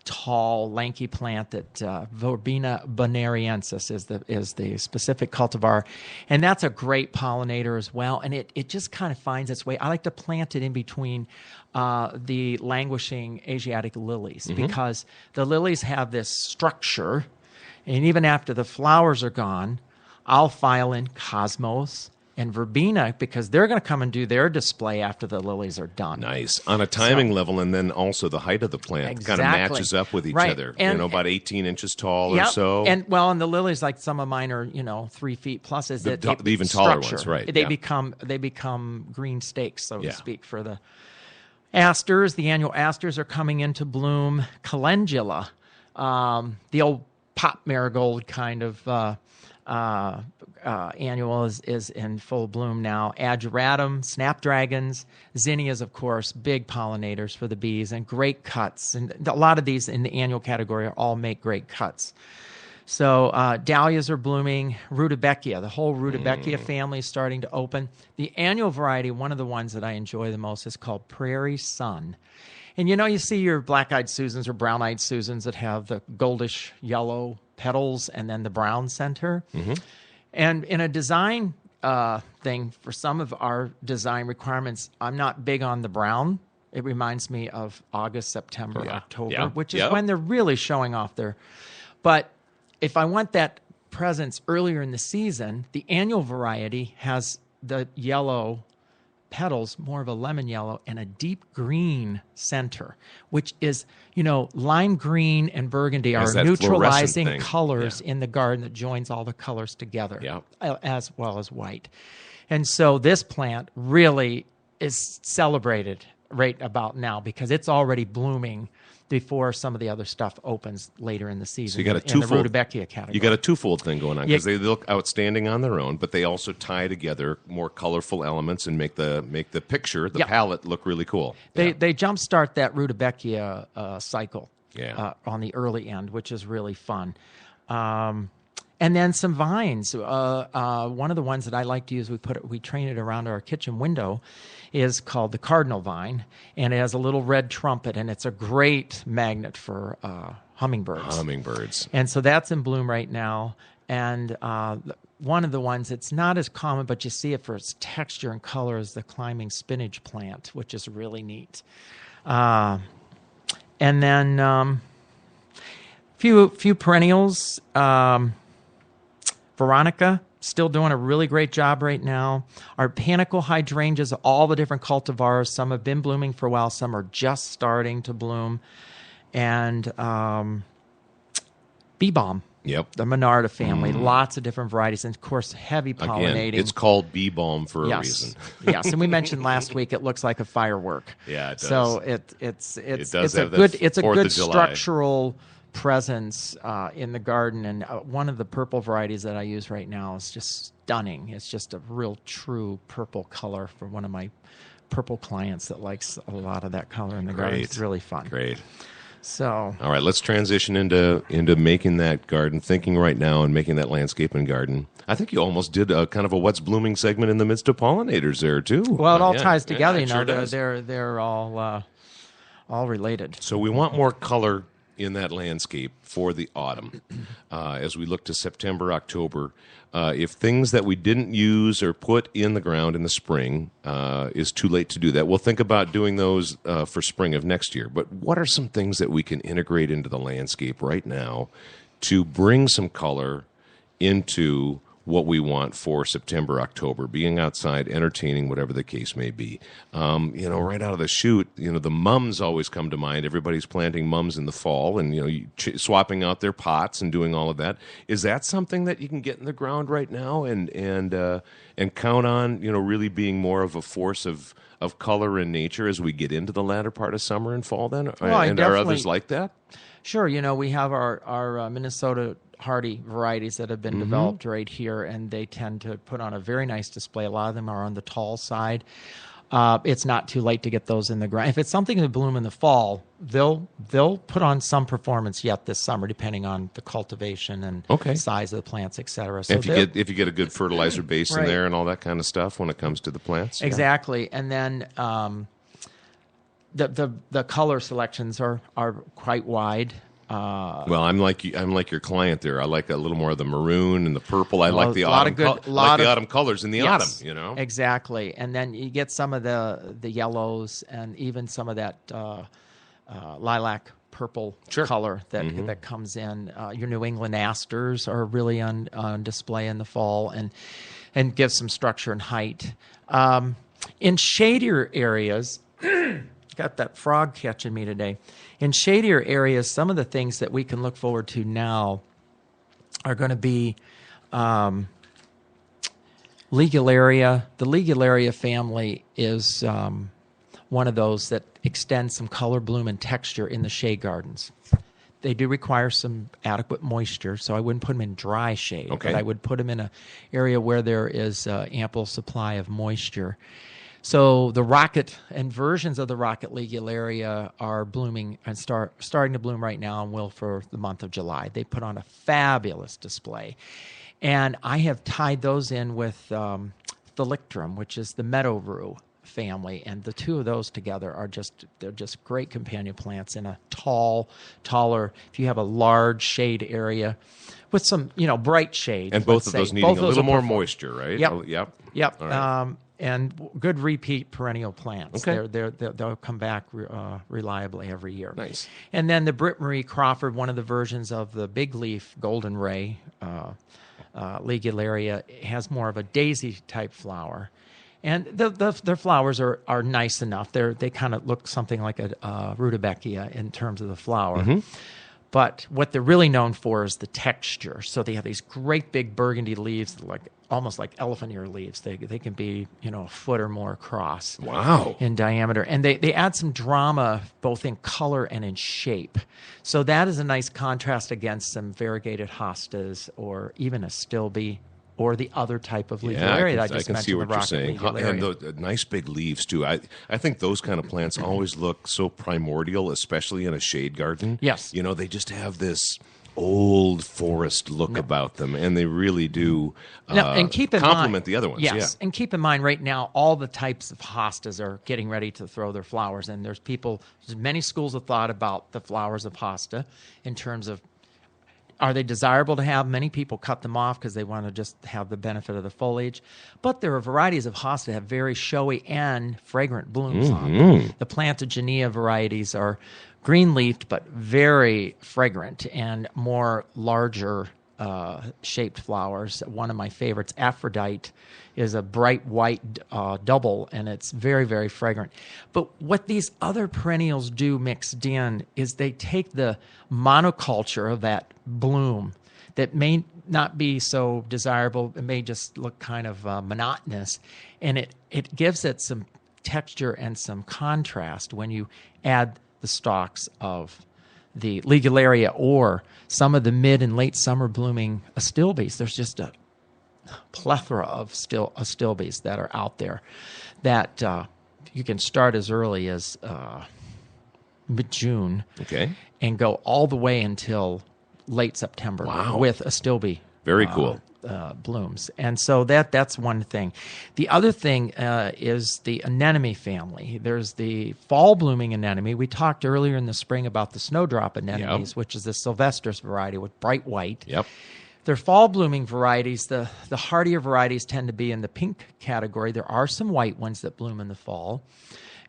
tall, lanky plant that Verbena bonariensis is the specific cultivar. And that's a great pollinator as well. And it just kind of finds its way. I like to plant it in between the languishing Asiatic lilies, because the lilies have this structure, and even after the flowers are gone, I'll file in Cosmos and Verbena, because they're going to come and do their display after the lilies are done. Nice. On a timing level, and then also the height of the plant kind of matches up with each other. And, about 18 inches tall or so. And the lilies, like some of mine are, 3 feet plus. Is that the even taller ones, right? They become green stakes, so to speak, for the asters. The annual asters are coming into bloom. Calendula, the old pop marigold kind of annual is in full bloom now. Ageratum, snapdragons, zinnias, of course, big pollinators for the bees, and great cuts. And a lot of these in the annual category all make great cuts. So dahlias are blooming. Rudbeckia, the whole Rudbeckia family is starting to open. The annual variety, one of the ones that I enjoy the most, is called Prairie Sun. And you see your black-eyed Susans or brown-eyed Susans that have the goldish yellow petals and then the brown center. And in a design thing, for some of our design requirements, I'm not big on the brown. It reminds me of August, September, October, which is when they're really showing off their... But if I want that presence earlier in the season, the annual variety has the yellow petals, more of a lemon yellow, and a deep green center, which is, lime green and burgundy are neutralizing colors in the garden that joins all the colors together, as well as white. And so this plant really is celebrated right about now because it's already blooming before some of the other stuff opens later in the season. So you got a in the twofold Rudbeckia category. You got a twofold thing going on because they look outstanding on their own, but they also tie together more colorful elements and make the picture, the palette, look really cool. They jumpstart that Rudbeckia cycle on the early end, which is really fun. And then some vines. One of the ones that I like to use, we train it around our kitchen window, is called the cardinal vine, and it has a little red trumpet, and it's a great magnet for hummingbirds. Hummingbirds. And so that's in bloom right now. And one of the ones that's not as common, but you see it for its texture and color, is the climbing spinach plant, which is really neat. And then few perennials. Veronica, still doing a really great job right now. Our panicle hydrangeas, all the different cultivars, some have been blooming for a while, some are just starting to bloom. And bee balm. Yep. The Monarda family, lots of different varieties, and of course, heavy pollinating. Again, it's called bee balm for a reason. Yes, and we mentioned last week it looks like a firework. Yeah, it does. So it's a good structural presence in the garden, and one of the purple varieties that I use right now is just stunning. It's just a real true purple color for one of my purple clients that likes a lot of that color in the garden. It's really fun. Great. So, all right, let's transition into making that garden, thinking right now and making that landscape and garden. I think you almost did a kind of a what's blooming segment in the midst of pollinators there too. Well, it all ties together. Sure they're all related. So we want more color in that landscape for the autumn. As we look to September, October, if things that we didn't use or put in the ground in the spring is too late to do that, we'll think about doing those for spring of next year. But what are some things that we can integrate into the landscape right now to bring some color into what we want for September, October, being outside, entertaining, whatever the case may be. Right out of the chute, the mums always come to mind. Everybody's planting mums in the fall and, swapping out their pots and doing all of that. Is that something that you can get in the ground right now and count on, really being more of a force of color in nature as we get into the latter part of summer and fall then? Well, and are others like that? Sure. We have our Minnesota hardy varieties that have been developed right here, and they tend to put on a very nice display. A lot of them are on the tall side. It's not too late to get those in the ground. If it's something to bloom in the fall, they'll put on some performance yet this summer, depending on the cultivation and size of the plants, etc. So if you get a good fertilizer base in there and all that kind of stuff when it comes to the plants, exactly. And then the color selections are quite wide. Well, I'm like your client there. I like a little more of the maroon and the purple. I like the autumn colors in the autumn. Exactly. And then you get some of the yellows and even some of that lilac purple color that comes in. Your New England asters are really on display in the fall and give some structure and height. In shadier areas, got that frog catching me today. In shadier areas, some of the things that we can look forward to now are going to be Ligularia. The Ligularia family is one of those that extends some color, bloom, and texture in the shade gardens. They do require some adequate moisture, so I wouldn't put them in dry shade, but I would put them in an area where there is ample supply of moisture. So the rocket and versions of the rocket Ligularia are blooming and starting to bloom right now and will for the month of July. They put on a fabulous display. And I have tied those in with Thalictrum, which is the meadow rue family, and the two of those together they're just great companion plants in a taller, if you have a large shade area with some, bright shade. And both of those needing a little more moisture, right? Yep. Right. And good repeat perennial plants. They'll come back reliably every year. Nice. And then the Britt Marie Crawford, one of the versions of the big leaf golden ray Ligularia, has more of a daisy type flower. And their flowers are nice enough. They kind of look something like a Rudbeckia in terms of the flower. But what they're really known for is the texture. So they have these great big burgundy leaves, like almost like elephant ear leaves. They can be, a foot or more across. Wow. In diameter. And they add some drama both in color and in shape. So that is a nice contrast against some variegated hostas or even a stilbe or the other type of leafularia that I just can mentioned. see what the you're rocket saying. leafularia. And the nice big leaves, too. I think those kind of plants always look so primordial, especially in a shade garden. Yes. They just have this old forest look about them, and they really do and keep in complement mind, the other ones. Yes, and keep in mind right now, all the types of hostas are getting ready to throw their flowers, and there's many schools of thought about the flowers of hosta in terms of, are they desirable to have? Many people cut them off because they want to just have the benefit of the foliage. But there are varieties of hosta that have very showy and fragrant blooms on them. The Plantagenea varieties are green-leafed but very fragrant and more larger shaped flowers. One of my favorites, Aphrodite, is a bright white double, and it's very, very fragrant. But what these other perennials do mixed in is they take the monoculture of that bloom that may not be so desirable, it may just look kind of monotonous, and it gives it some texture and some contrast when you add the stalks of the Ligularia or some of the mid and late summer blooming astilbes. There's just a plethora of astilbes that are out there that you can start as early as mid-June, and go all the way until late September with astilbe. Very cool. Blooms. And so that's one thing. The other thing is the anemone family. There's the fall blooming anemone. We talked earlier in the spring about the snowdrop anemones, which is the sylvestris variety with bright white. Yep. They're fall blooming varieties. The hardier varieties tend to be in the pink category. There are some white ones that bloom in the fall,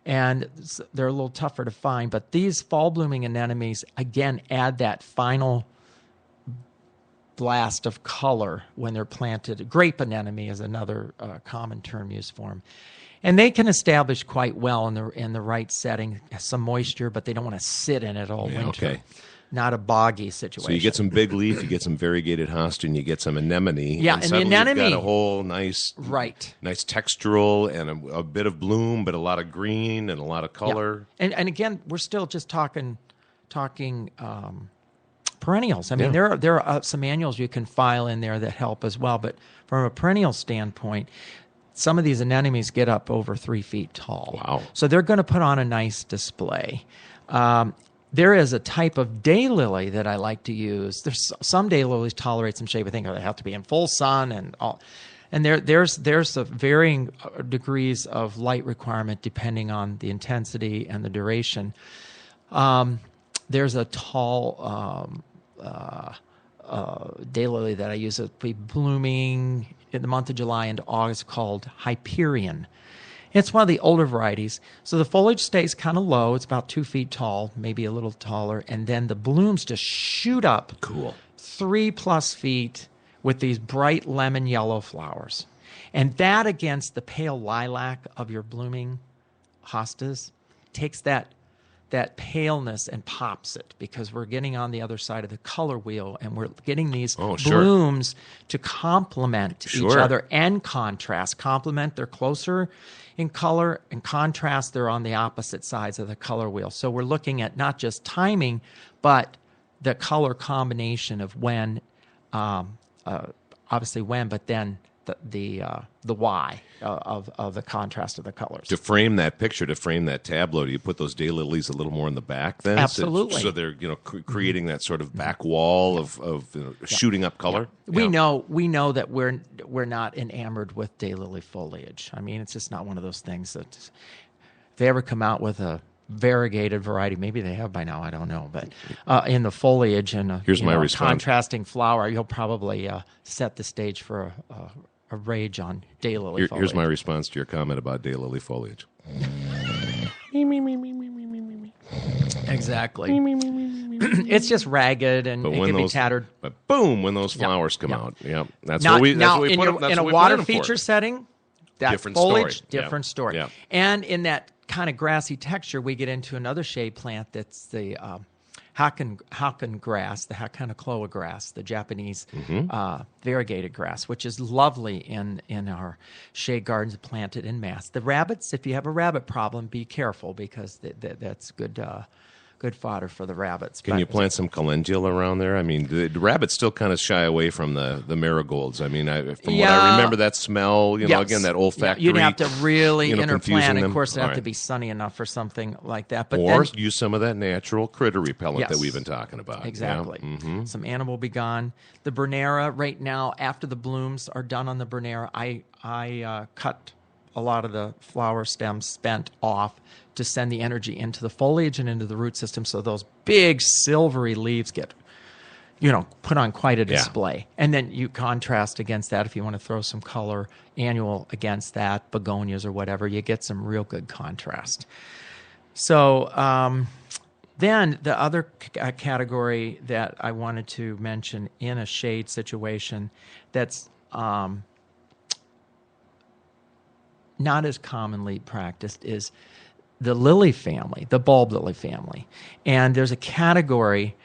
and they're a little tougher to find. But these fall blooming anemones, again, add that final blast of color when they're planted. Grape anemone is another common term used for them. And they can establish quite well in the right setting, some moisture, but they don't want to sit in it all winter. Okay. Not a boggy situation. So you get some big leaf, you get some variegated hosta, and you get some anemone. Yeah, and and the suddenly anemone, you've got a whole nice textural and a bit of bloom, but a lot of green and a lot of color. Yeah. And again, we're still just talking perennials. I mean, there are some annuals you can file in there that help as well. But from a perennial standpoint, some of these anemones get up over 3 feet tall. Wow. So they're going to put on a nice display. There is a type of daylily that I like to use. There's some daylilies tolerate some shade. I think they have to be in full sun and all. And there's a varying degrees of light requirement depending on the intensity and the duration. There's a tall daylily that I use to be blooming in the month of July into August called Hyperion. It's one of the older varieties. So the foliage stays kind of low. It's about 2 feet tall, maybe a little taller. And then the blooms just shoot up. Cool. 3+ feet with these bright lemon yellow flowers. And that against the pale lilac of your blooming hostas takes that paleness and pops it, because we're getting on the other side of the color wheel and we're getting these blooms to complement each other and contrast. Complement, they're closer in color, and contrast, they're on the opposite sides of the color wheel. So we're looking at not just timing, but the color combination of when, obviously when, but then the why of the contrast of the colors. To frame that picture, to frame that tableau, do you put those daylilies a little more in the back then? Absolutely. So they're creating that sort of back wall of shooting up color. Yeah. We know that we're not enamored with daylily foliage. I mean, it's just not one of those things that if they ever come out with a variegated variety, maybe they have by now, I don't know, but in the foliage and here's my response. Contrasting flower, you'll probably set the stage for a rage on daylily foliage. Here's my response to your comment about daylily foliage. Exactly. It's just ragged and it can be tattered. But boom, when those flowers come out, that's now, what we now put them. In a water feature setting, that different foliage, story. different story. Yeah. And in that kind of grassy texture, we get into another shade plant that's the Haken grass, the Hakanakloa grass, the Japanese variegated grass, which is lovely in our shade gardens planted in mass. The rabbits, if you have a rabbit problem, be careful because that's good fodder for the rabbits. Can you plant some calendula around there? I mean, the rabbits still kind of shy away from the marigolds. I mean, from what I remember, that smell, again, that olfactory. You'd have to really confusing interplant. them. Of course, it'd have to Right. be sunny enough for something like that. But Or then, use some of that natural critter repellent that Yes. we've been talking about. exactly. Yeah. Mm-hmm. Some animal be gone. The Bernera, right now, after the blooms are done on the Bernera, I cut a lot of the flower stems spent off to send the energy into the foliage and into the root system, so those big silvery leaves get put on quite a display. And then you contrast against that if you want to throw some color annual against that, begonias or whatever, you get some real good contrast. So then the other category that I wanted to mention in a shade situation that's not as commonly practiced is the lily family, the bulb lily family. And there's a category,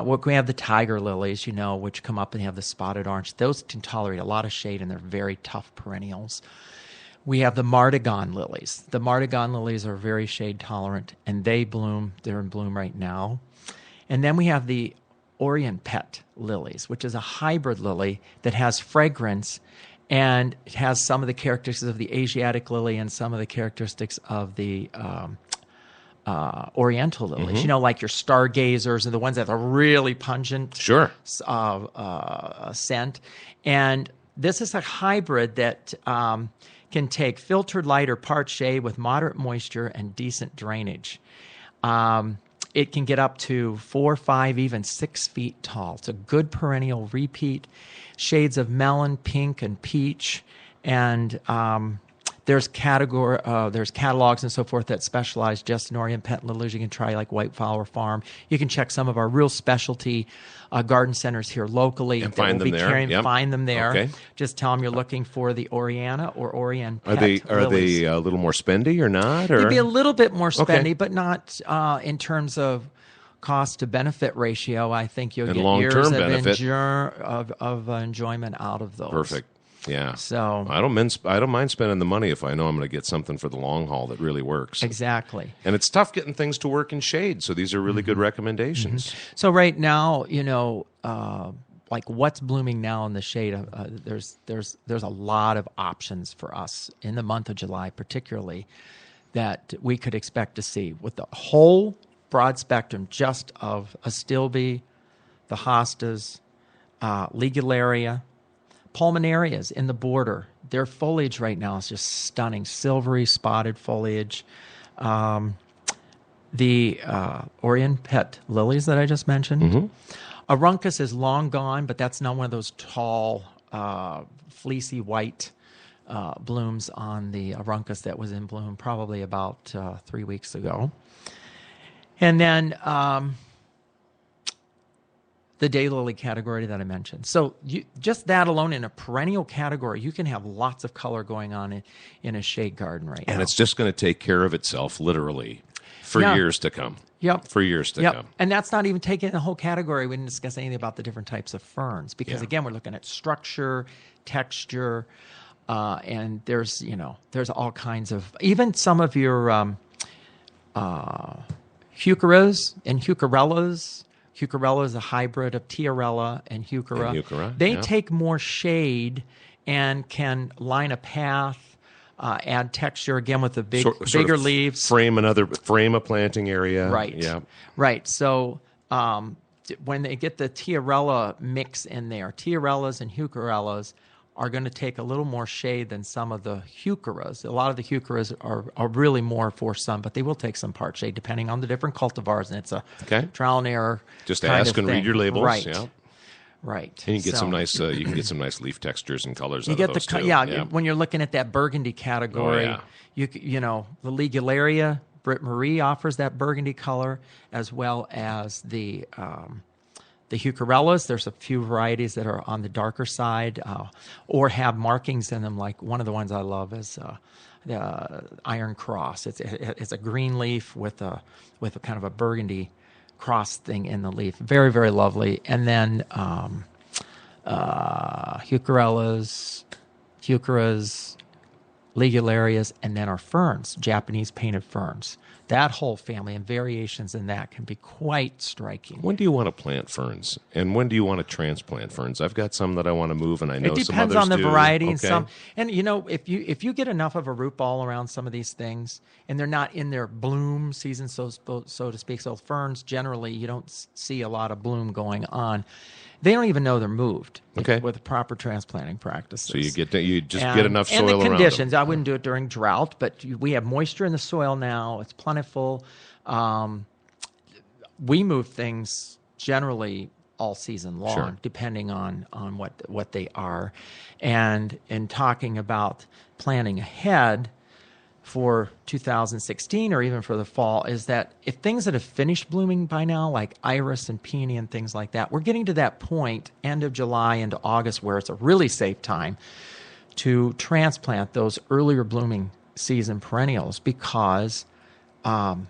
we have the tiger lilies, which come up and have the spotted orange. Those can tolerate a lot of shade, and they're very tough perennials. We have the Martagon lilies. The Martagon lilies are very shade tolerant, and they bloom. They're in bloom right now. And then we have the Orient Pet lilies, which is a hybrid lily that has fragrance and it has some of the characteristics of the Asiatic lily and some of the characteristics of the Oriental lilies. Like your stargazers and the ones that are really pungent Sure. scent. And this is a hybrid that can take filtered light or part shade with moderate moisture and decent drainage. It can get up to 4, 5, even 6 feet tall. It's a good perennial repeat. Shades of melon, pink, and peach, and there's catalogs and so forth that specialize just in Orient Pet lilies. You can try like White Flower Farm. You can check some of our real specialty garden centers here locally. And find them there. Yep. Find them there. Okay. Just tell them you're looking for the Oriana or Orient Pet Are lilies. they a little more spendy or not? Or? They'd be a little bit more spendy, Okay. but not in terms of cost to benefit ratio. I think you'll And get long-term years benefit. of enjoyment out of those. Perfect. Yeah. So I don't mind spending the money if I know I'm going to get something for the long haul that really works. exactly. And it's tough getting things to work in shade, so these are really good recommendations. So right now, like what's blooming now in the shade, there's a lot of options for us in the month of July, particularly that we could expect to see with the whole broad spectrum just of Astilbe, the hostas, Ligularia, Pulmonarias in the border. Their foliage right now is just stunning, silvery spotted foliage. The Orient Pet lilies that I just mentioned. Aruncus is long gone, but that's not one of those tall, fleecy white blooms on the Aruncus that was in bloom probably about 3 weeks ago. And then the daylily category that I mentioned. So just that alone in a perennial category, you can have lots of color going on in a shade garden right now. And it's just going to take care of itself, literally, for years to come. Yep. For years to Yep. come. And that's not even taking the whole category. We didn't discuss anything about the different types of ferns because, Yeah. again, we're looking at structure, texture, and there's all kinds of, even some of your heucheras and heucherellas. Heucherella is a hybrid of tiarella and heuchera. And heuchera, They yeah. take more shade and can line a path, add texture, again, with the bigger leaves. Frame a planting area. Right. Yeah. Right. So when they get the tiarella mix in there, tiarellas and heucherellas are going to take a little more shade than some of the heucheras. A lot of the heucheras are really more for sun, but they will take some part shade depending on the different cultivars, and it's a trial and error. Just kind ask of and thing. read your labels. Right. Yeah. Right. And you can get So- some nice. You can get some nice leaf textures and colors. You out get of those too. when you're looking at that burgundy category, Oh, yeah. the Ligularia, Britt Marie offers that burgundy color, as well as the heucherellas. There's a few varieties that are on the darker side, or have markings in them. Like one of the ones I love is the Iron Cross. It's a green leaf with a kind of a burgundy cross thing in the leaf. Very, very lovely. And then heucheras, ligularias, and then our ferns, Japanese painted ferns. That whole family and variations in that can be quite striking. When do you want to plant ferns, and when do you want to transplant ferns? I've got some that I want to move, and I know some others do. It depends on the variety. Okay. And if you get enough of a root ball around some of these things, and they're not in their bloom season, so to speak. So ferns generally, you don't see a lot of bloom going on. They don't even know they're moved. Okay. With proper transplanting practices. So you get enough soil and the around conditions. them. I wouldn't do it during drought, but we have moisture in the soil now. It's plentiful. We move things generally all season long, Sure. depending on what they are. And in talking about planning ahead for 2016 or even for the fall, is that if things that have finished blooming by now, like iris and peony and things like that, we're getting to that point, end of July into August, where it's a really safe time to transplant those earlier blooming season perennials, because the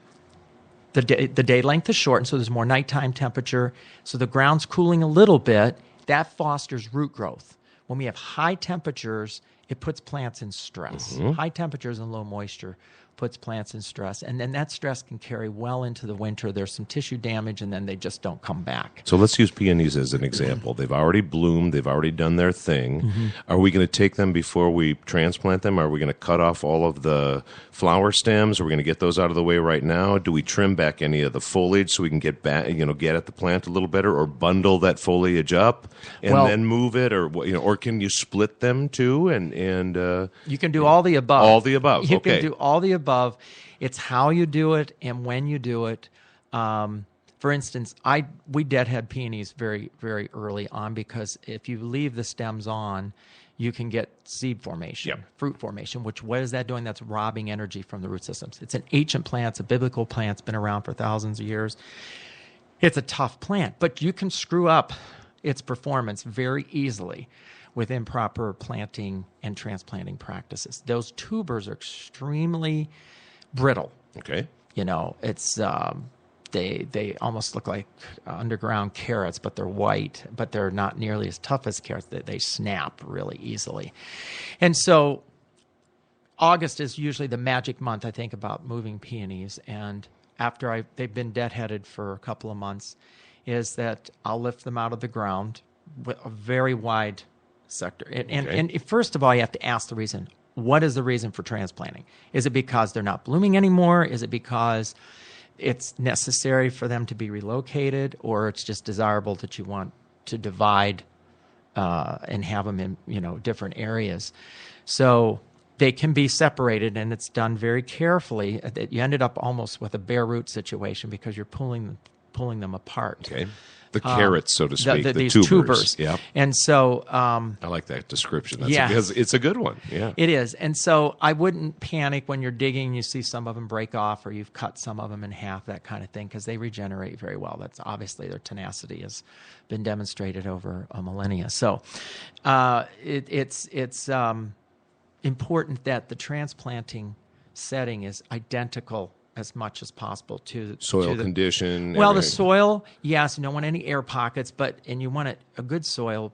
day length is shortened, so there's more nighttime temperature, so the ground's cooling a little bit. That fosters root growth. When we have high temperatures, it puts plants in stress. Mm-hmm. High temperatures and low moisture puts plants in stress. And then that stress can carry well into the winter. There's some tissue damage, and then they just don't come back. So let's use peonies as an example. They've already bloomed. They've already done their thing. Mm-hmm. Are we going to take them before we transplant them? Are we going to cut off all of the flower stems? Are we going to get those out of the way right now? Do we trim back any of the foliage so we can get back, get at the plant a little better, or bundle that foliage up and then move it, or can you split them too? And you can do all the above. All the above. You okay. can do all the above. It's how you do it and when you do it. For instance, we deadhead peonies very, very early on, because if you leave the stems on, you can get seed formation, fruit formation, what is that doing? That's robbing energy from the root systems. It's an ancient plant. It's a biblical plant. It's been around for thousands of years. It's a tough plant, but you can screw up its performance very easily with improper planting and transplanting practices. Those tubers are extremely brittle. Okay. It's they almost look like underground carrots, but they're white, but they're not nearly as tough as carrots. They snap really easily. And so August is usually the magic month, I think, about moving peonies. And after they've been deadheaded for a couple of months, is that I'll lift them out of the ground with a very wide sector. And first of all, you have to ask the reason. What is the reason for transplanting? Is it because they're not blooming anymore? Is it because it's necessary for them to be relocated, or it's just desirable that you want to divide and have them in different areas? So they can be separated, and it's done very carefully. You ended up almost with a bare root situation because you're pulling them apart. Okay. The carrots, so to speak, the these tubers. Yeah. And so I like that description. Because it's a good one. Yeah. It is. And so I wouldn't panic when you're digging and you see some of them break off, or you've cut some of them in half, that kind of thing, because they regenerate very well. That's obviously their tenacity has been demonstrated over a millennia. So it's important that the transplanting setting is identical as much as possible to soil condition. Well, the soil, yes, you don't want any air pockets, and you want a good soil,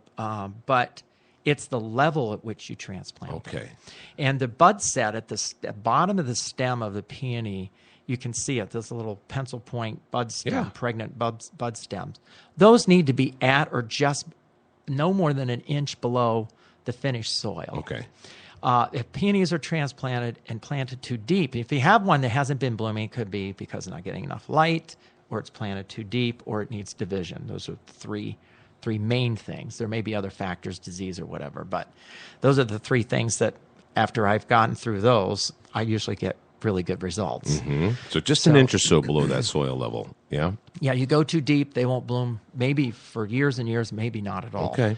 but it's the level at which you transplant. Okay. And the bud set at the bottom of the stem of the peony, you can see it. There's a little pencil point bud stem, pregnant bud stems. Those need to be at or just no more than an inch below the finished soil. Okay. If peonies are transplanted and planted too deep, if you have one that hasn't been blooming, it could be because it's not getting enough light, or it's planted too deep, or it needs division. Those are three main things. There may be other factors, disease or whatever, but those are the three things that after I've gotten through those, I usually get really good results. Mm-hmm. So just an inch or so below that soil level, yeah? Yeah, you go too deep, they won't bloom maybe for years and years, maybe not at all. Okay.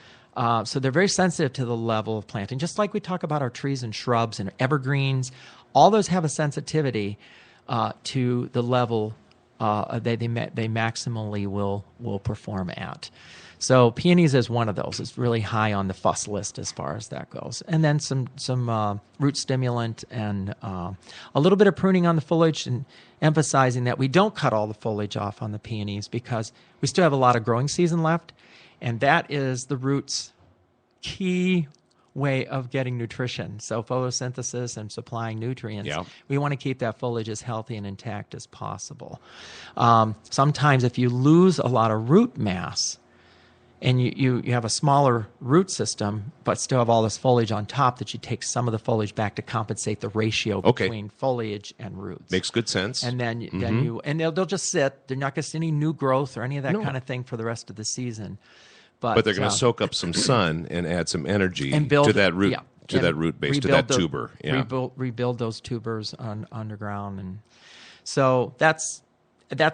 So they're very sensitive to the level of planting. Just like we talk about our trees and shrubs and evergreens, all those have a sensitivity to the level they maximally will perform at. So peonies is one of those. It's really high on the fuss list as far as that goes. And then some root stimulant and a little bit of pruning on the foliage, and emphasizing that we don't cut all the foliage off on the peonies because we still have a lot of growing season left, and that is the roots' key way of getting nutrition. So photosynthesis and supplying nutrients. Yeah. We want to keep that foliage as healthy and intact as possible. Sometimes if you lose a lot of root mass, and you have a smaller root system, but still have all this foliage on top, that you take some of the foliage back to compensate the ratio between foliage and roots. Makes good sense. And then they'll just sit. They're not going to see any new growth or any of that kind of thing for the rest of the season. But they're going to soak up some sun and add some energy and build, to that root that root base, to that tuber. Yeah. Rebuild those tubers underground, and so that's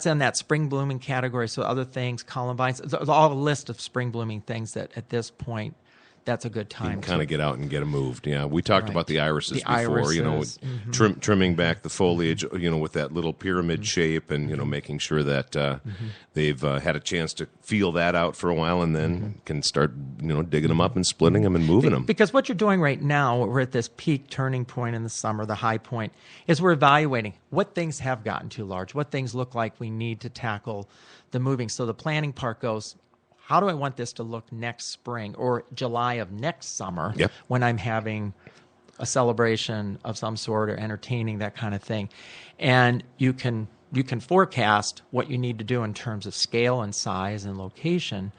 in that spring blooming category. So other things, columbines, all a list of spring blooming things that at this point, that's a good time. You can kind of get out and get them moved. Yeah, we talked about the irises before. Irises. Trimming back the foliage, with that little pyramid shape, and making sure that they've had a chance to feel that out for a while, and then can start digging them up and splitting them and moving them. Because what you're doing right now, we're at this peak turning point in the summer, the high point, is we're evaluating what things have gotten too large, what things look like we need to tackle the moving. So the planning part goes, how do I want this to look next spring or July of next summer when I'm having a celebration of some sort or entertaining, that kind of thing? And you can forecast what you need to do in terms of scale and size and location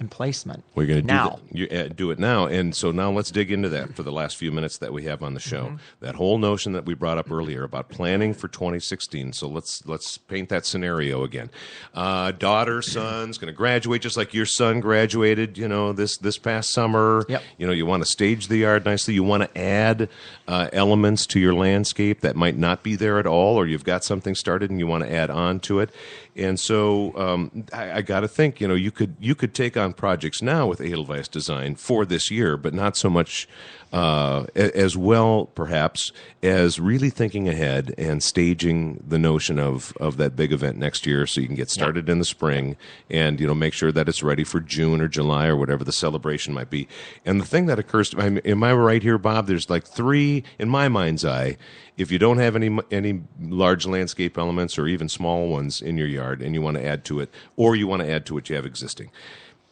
and placement. We're going to do it now. And so now let's dig into that for the last few minutes that we have on the show. That whole notion that we brought up earlier about planning for 2016. So let's paint that scenario again. Daughter, son's going to graduate just like your son graduated, this past summer. Yep. You want to stage the yard nicely. You want to add elements to your landscape that might not be there at all, or you've got something started and you want to add on to it. And so I got to think, you could take on projects now with Edelweiss Design for this year, but not so much as well, perhaps, as really thinking ahead and staging the notion of that big event next year, so you can get started in the spring and make sure that it's ready for June or July or whatever the celebration might be. And the thing that occurs to me, am I right here, Bob? There's like three in my mind's eye. If you don't have any large landscape elements or even small ones in your yard and you want to add to it, or you want to add to what you have existing,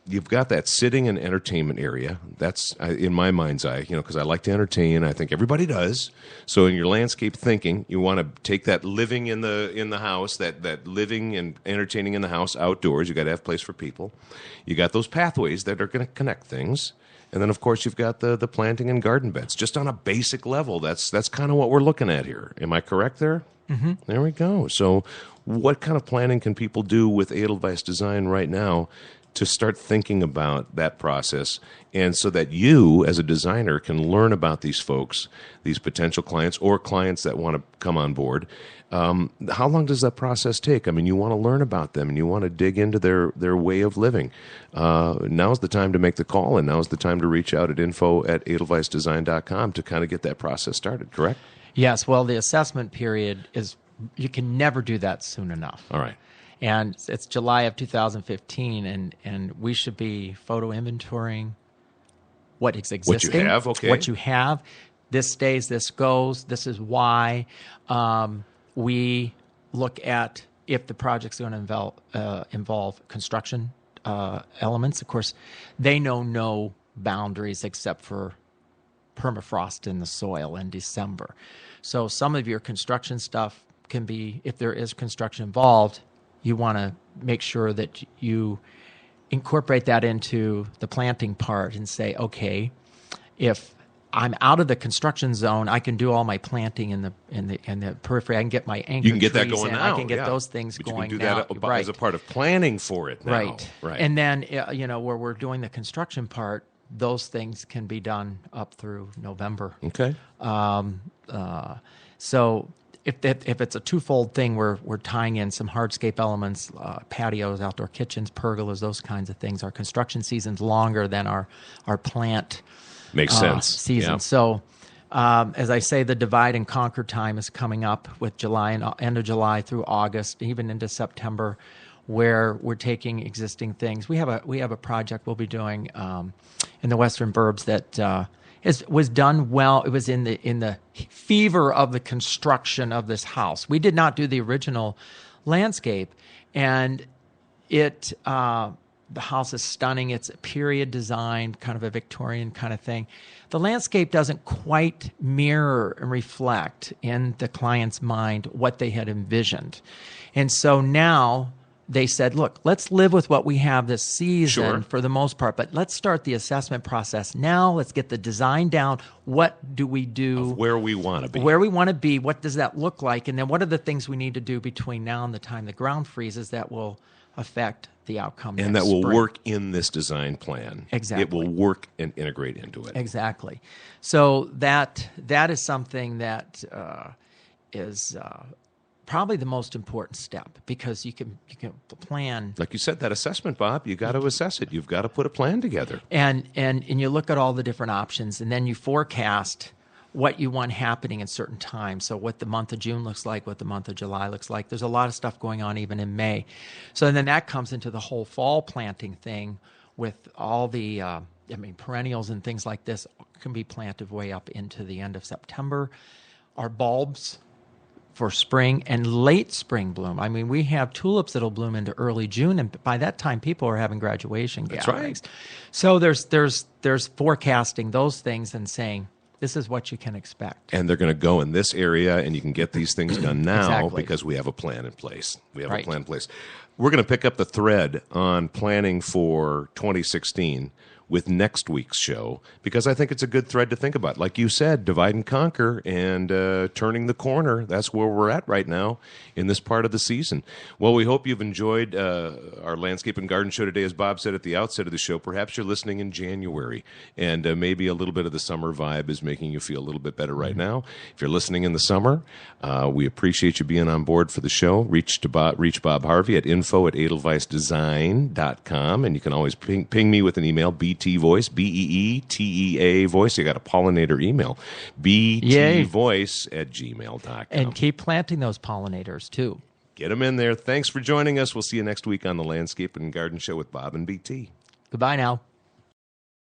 you've got that sitting and entertainment area. That's in my mind's eye, because I like to entertain. I think everybody does. So in your landscape thinking, you want to take that living in the house, that living and entertaining in the house outdoors. You got to have a place for people. You got those pathways that are going to connect things. And then, of course, you've got the planting and garden beds. Just on a basic level, that's kind of what we're looking at here. Am I correct there? Mm-hmm. There we go. So what kind of planning can people do with Edelweiss Design right now to start thinking about that process, and so that you, as a designer, can learn about these folks, these potential clients or clients that want to come on board? How long does that process take? I mean, you want to learn about them and you want to dig into their way of living. Now's the time to make the call, and now's the time to reach out at info@edelweissdesign.com to kind of get that process started, correct? Yes. Well, the assessment period is, you can never do that soon enough. All right. And it's July of 2015, and we should be photo inventorying what is existing. What you have, okay. What you have. This stays, this goes, this is why. We look at if the project's going to involve construction elements. Of course, they know no boundaries except for permafrost in the soil in December. So some of your construction stuff can be, if there is construction involved, you want to make sure that you incorporate that into the planting part and say, okay, if I'm out of the construction zone, I can do all my planting in the periphery. I can get my anchor trees. You can get that going in. now. I can get those things but going you can do now. that as a part of planning for it now. Right. And then, where we're doing the construction part, those things can be done up through November. Okay. So if it's a twofold thing, we're tying in some hardscape elements, patios, outdoor kitchens, pergolas, those kinds of things. Our construction season's longer than our plant makes sense season. Yeah. So As I say, the divide and conquer time is coming up with July and end of July through August, even into September, where we're taking existing things. We have a project we'll be doing in the Western Burbs that was done well. It was in the fever of the construction of this house. We did not do the original landscape, and the house is stunning. It's a period design, kind of a Victorian kind of thing. The landscape doesn't quite mirror and reflect in the client's mind what they had envisioned. And so now they said, look, let's live with what we have this season for the most part, but let's start the assessment process now. Let's get the design down. What do we do? Of where we want to be. Where we want to be. What does that look like? And then what are the things we need to do between now and the time the ground freezes that will affect the outcome and next that will spring. work in this design plan. Exactly. It will work and integrate into it. Exactly. So that is something that is probably the most important step, because you can plan. Like you said, that assessment, Bob, you got to assess it. You've got to put a plan together. And you look at all the different options, and then you forecast what you want happening in certain times. So what the month of June looks like, what the month of July looks like. There's a lot of stuff going on even in May. So then that comes into the whole fall planting thing with all the perennials and things like this can be planted way up into the end of September. Our bulbs for spring and late spring bloom. I mean, we have tulips that'll bloom into early June, and by that time people are having graduation gatherings. That's right. So there's forecasting those things and saying, this is what you can expect. And they're going to go in this area, and you can get these things done now Exactly. because we have a plan in place. We have Right. a plan in place. We're going to pick up the thread on planning for 2016 with next week's show, because I think it's a good thread to think about. Like you said, divide and conquer and turning the corner. That's where we're at right now in this part of the season. Well, we hope you've enjoyed our Landscape and Garden Show today. As Bob said at the outset of the show, perhaps you're listening in January, and maybe a little bit of the summer vibe is making you feel a little bit better right now. If you're listening in the summer, we appreciate you being on board for the show. Reach Bob Harvey at info@edelweissdesign.com, and you can always ping me with an email, BTVoice, BEETEA voice. You got a pollinator email, btvoice@gmail.com. And keep planting those pollinators too. Get them in there. Thanks for joining us. We'll see you next week on the Landscape and Garden Show with Bob and BT. Goodbye now.